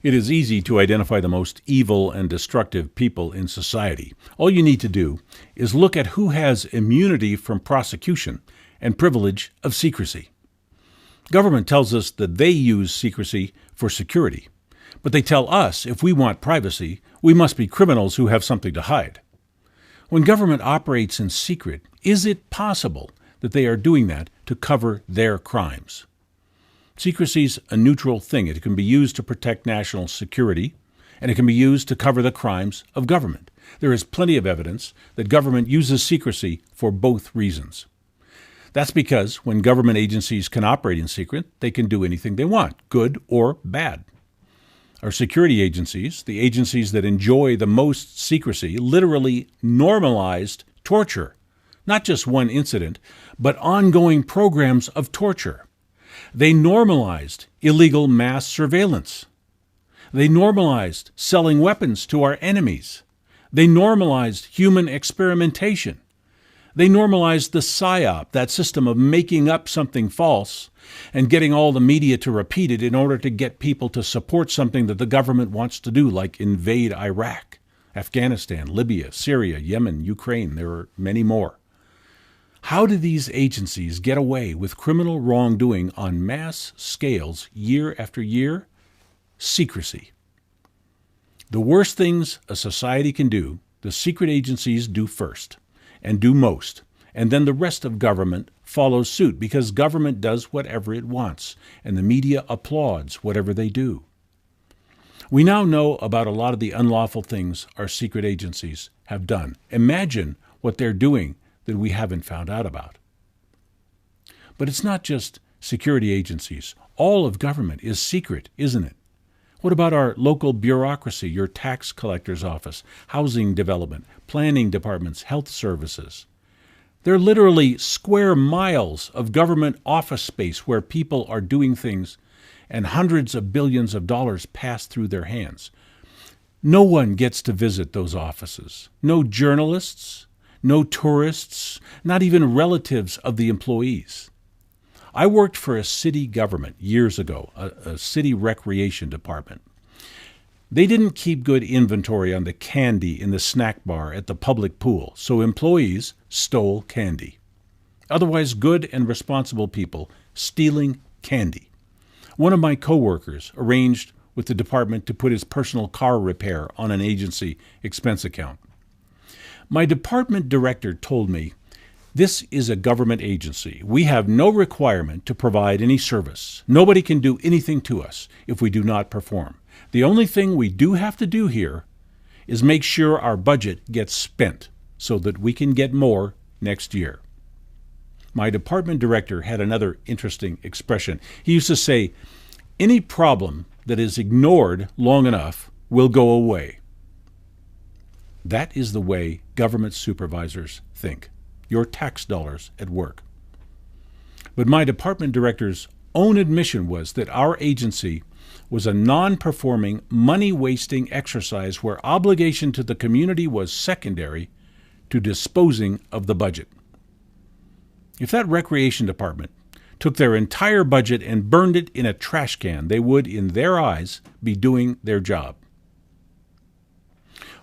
It is easy to identify the most evil and destructive people in society. All you need to do is look at who has immunity from prosecution and privilege of secrecy. Government tells us that they use secrecy for security, but they tell us if we want privacy, we must be criminals who have something to hide. When government operates in secret, is it possible that they are doing that to cover their crimes? Secrecy's a neutral thing. It can be used to protect national security, and it can be used to cover the crimes of government. There is plenty of evidence that government uses secrecy for both reasons. That's because when government agencies can operate in secret, they can do anything they want, good or bad. Our security agencies, the agencies that enjoy the most secrecy, literally normalized torture. Not just one incident, but ongoing programs of torture. They normalized illegal mass surveillance. They normalized selling weapons to our enemies. They normalized human experimentation. They normalized the PSYOP, that system of making up something false and getting all the media to repeat it in order to get people to support something that the government wants to do, like invade Iraq, Afghanistan, Libya, Syria, Yemen, Ukraine. There are many more. How do these agencies get away with criminal wrongdoing on mass scales year after year? Secrecy. The worst things a society can do, the secret agencies do first and do most, and then the rest of government follows suit because government does whatever it wants, and the media applauds whatever they do. We now know about a lot of the unlawful things our secret agencies have done. Imagine what they're doing that we haven't found out about. But it's not just security agencies. All of government is secret, isn't it? What about our local bureaucracy, your tax collector's office, housing development, planning departments, health services? They're literally square miles of government office space where people are doing things and hundreds of billions of dollars pass through their hands. No one gets to visit those offices. No journalists, no tourists, not even relatives of the employees. I worked for a city government years ago, a city recreation department. They didn't keep good inventory on the candy in the snack bar at the public pool, so employees stole candy. Otherwise good and responsible people stealing candy. One of my coworkers arranged with the department to put his personal car repair on an agency expense account. My department director told me, "This is a government agency. We have no requirement to provide any service. Nobody can do anything to us if we do not perform. The only thing we do have to do here is make sure our budget gets spent so that we can get more next year." My department director had another interesting expression. He used to say, "Any problem that is ignored long enough will go away." That is the way government supervisors think. Your tax dollars at work. But my department director's own admission was that our agency was a non-performing, money-wasting exercise where obligation to the community was secondary to disposing of the budget. If that recreation department took their entire budget and burned it in a trash can, they would, in their eyes, be doing their job.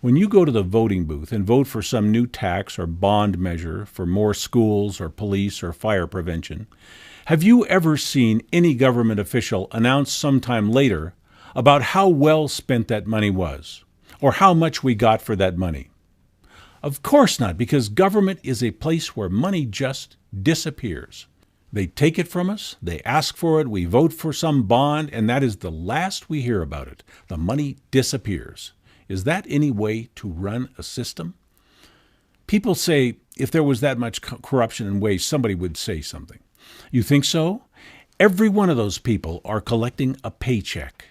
When you go to the voting booth and vote for some new tax or bond measure for more schools or police or fire prevention, have you ever seen any government official announce sometime later about how well spent that money was, or how much we got for that money? Of course not, because government is a place where money just disappears. They take it from us, they ask for it, we vote for some bond, and that is the last we hear about it. The money disappears. Is that any way to run a system? People say if there was that much corruption and waste, somebody would say something. You think so? Every one of those people are collecting a paycheck.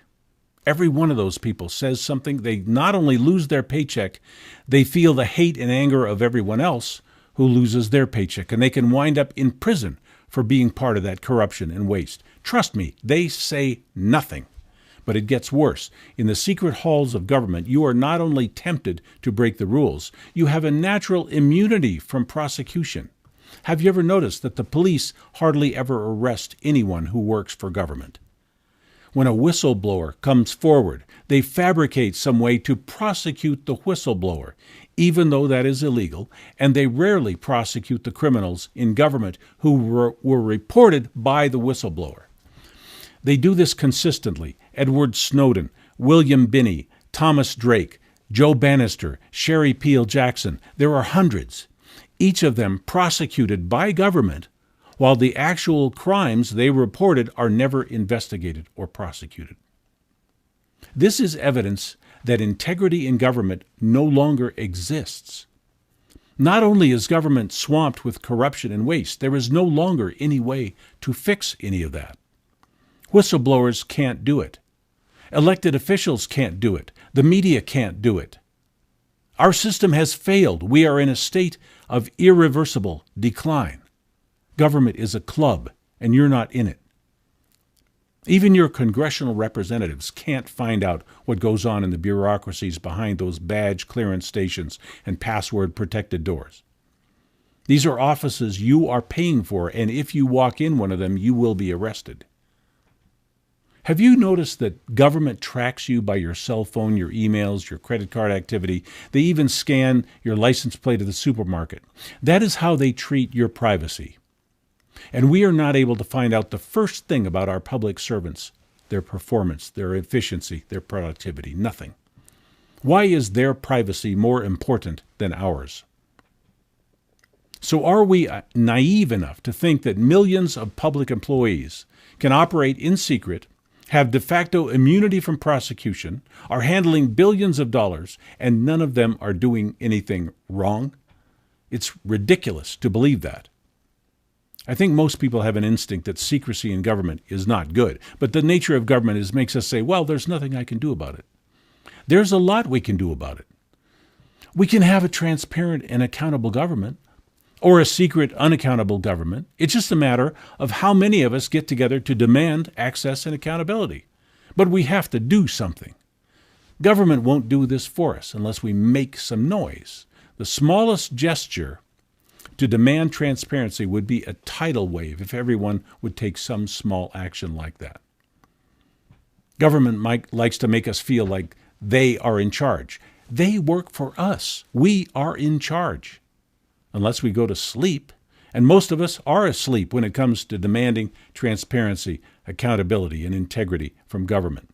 Every one of those people says something. They not only lose their paycheck, they feel the hate and anger of everyone else who loses their paycheck, and they can wind up in prison for being part of that corruption and waste. Trust me, they say nothing. But it gets worse. In the secret halls of government, you are not only tempted to break the rules, you have a natural immunity from prosecution. Have you ever noticed that the police hardly ever arrest anyone who works for government? When a whistleblower comes forward, They fabricate some way to prosecute the whistleblower, even though that is illegal, and they rarely prosecute the criminals in government who were reported by the whistleblower. They do this consistently. Edward Snowden, William Binney, Thomas Drake, Joe Bannister, Sherry Peel Jackson. There are hundreds, each of them prosecuted by government, while the actual crimes they reported are never investigated or prosecuted. This is evidence that integrity in government no longer exists. Not only is government swamped with corruption and waste, there is no longer any way to fix any of that. Whistleblowers can't do it. Elected officials can't do it. The media can't do it. Our system has failed. We are in a state of irreversible decline. Government is a club, and you're not in it. Even your congressional representatives can't find out what goes on in the bureaucracies behind those badge clearance stations and password-protected doors. These are offices you are paying for, and if you walk in one of them, you will be arrested. Have you noticed that government tracks you by your cell phone, your emails, your credit card activity? They even scan your license plate at the supermarket. That is how they treat your privacy. And we are not able to find out the first thing about our public servants, their performance, their efficiency, their productivity, nothing. Why is their privacy more important than ours? So are we naive enough to think that millions of public employees can operate in secret, have de facto immunity from prosecution, are handling billions of dollars, and none of them are doing anything wrong? It's ridiculous to believe that. I think most people have an instinct that secrecy in government is not good, but the nature of government makes us say, well, there's nothing I can do about it. There's a lot we can do about it. We can have a transparent and accountable government, or a secret, unaccountable government. It's just a matter of how many of us get together to demand access and accountability. But we have to do something. Government won't do this for us unless we make some noise. The smallest gesture to demand transparency would be a tidal wave if everyone would take some small action like that. Government likes to make us feel like they are in charge. They work for us. We are in charge. Unless we go to sleep, and most of us are asleep when it comes to demanding transparency, accountability, and integrity from government.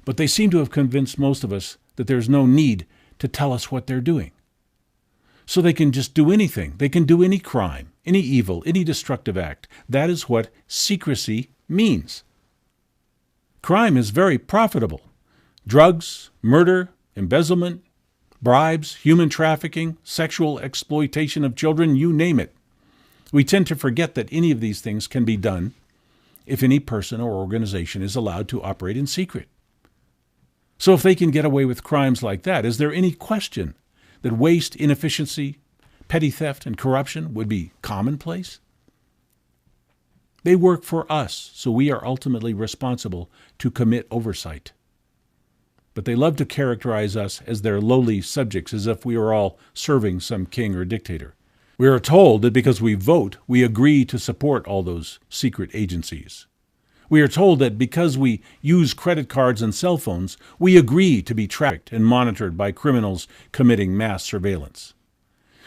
But they seem to have convinced most of us that there's no need to tell us what they're doing. So they can just do anything. They can do any crime, any evil, any destructive act. That is what secrecy means. Crime is very profitable. Drugs, murder, embezzlement, bribes, human trafficking, sexual exploitation of children, you name it. We tend to forget that any of these things can be done if any person or organization is allowed to operate in secret. So if they can get away with crimes like that, is there any question that waste, inefficiency, petty theft, and corruption would be commonplace? They work for us, so we are ultimately responsible to commit oversight. But they love to characterize us as their lowly subjects, as if we are all serving some king or dictator. We are told that because we vote, we agree to support all those secret agencies. We are told that because we use credit cards and cell phones, we agree to be tracked and monitored by criminals committing mass surveillance.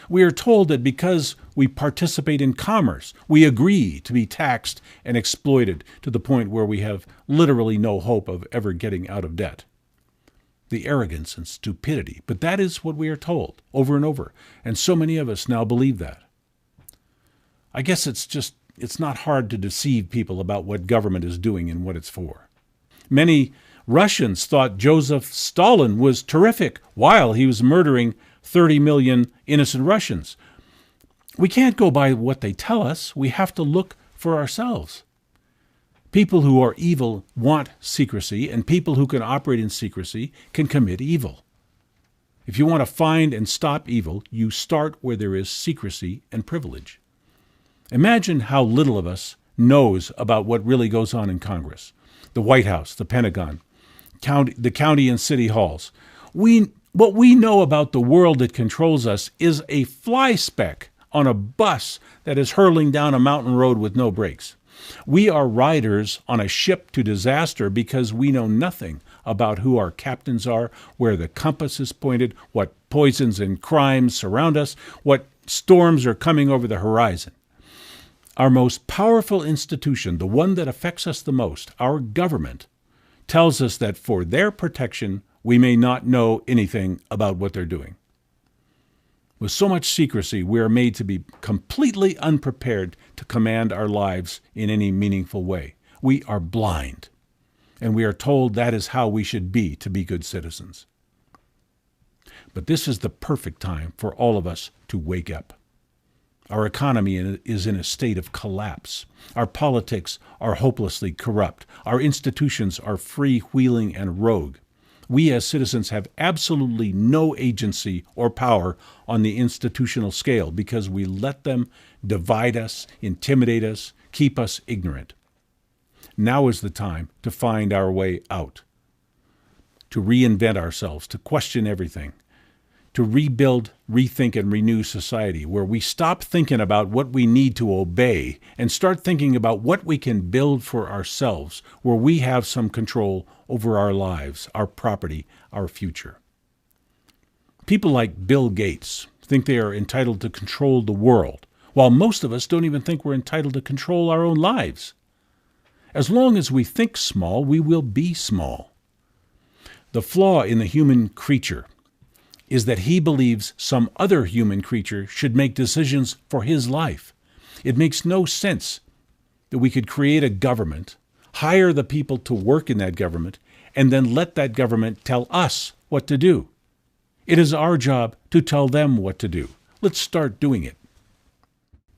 We are told that because we participate in commerce, we agree to be taxed and exploited to the point where we have literally no hope of ever getting out of debt. The arrogance and stupidity, but that is what we are told over and over, and so many of us now believe that. I guess it's not hard to deceive people about what government is doing and what it's for. Many Russians thought Joseph Stalin was terrific while he was murdering 30 million innocent Russians. We can't go by what they tell us. We have to look for ourselves. People who are evil want secrecy, and people who can operate in secrecy can commit evil. If you want to find and stop evil, you start where there is secrecy and privilege. Imagine how little of us knows about what really goes on in Congress, the White House, the Pentagon, the county and city halls. What we know about the world that controls us is a fly speck on a bus that is hurtling down a mountain road with no brakes. We are riders on a ship to disaster because we know nothing about who our captains are, where the compass is pointed, what poisons and crimes surround us, what storms are coming over the horizon. Our most powerful institution, the one that affects us the most, our government, tells us that for their protection, we may not know anything about what they're doing. With so much secrecy, we are made to be completely unprepared to command our lives in any meaningful way. We are blind, and we are told that is how we should be to be good citizens. But this is the perfect time for all of us to wake up. Our economy is in a state of collapse. Our politics are hopelessly corrupt. Our institutions are freewheeling and rogue. We as citizens have absolutely no agency or power on the institutional scale because we let them divide us, intimidate us, keep us ignorant. Now is the time to find our way out, to reinvent ourselves, to question everything, to rebuild, rethink, and renew society, where we stop thinking about what we need to obey and start thinking about what we can build for ourselves, where we have some control over our lives, our property, our future. People like Bill Gates think they are entitled to control the world, while most of us don't even think we're entitled to control our own lives. As long as we think small, we will be small. The flaw in the human creature is that he believes some other human creature should make decisions for his life. It makes no sense that we could create a government, hire the people to work in that government, and then let that government tell us what to do. It is our job to tell them what to do. Let's start doing it.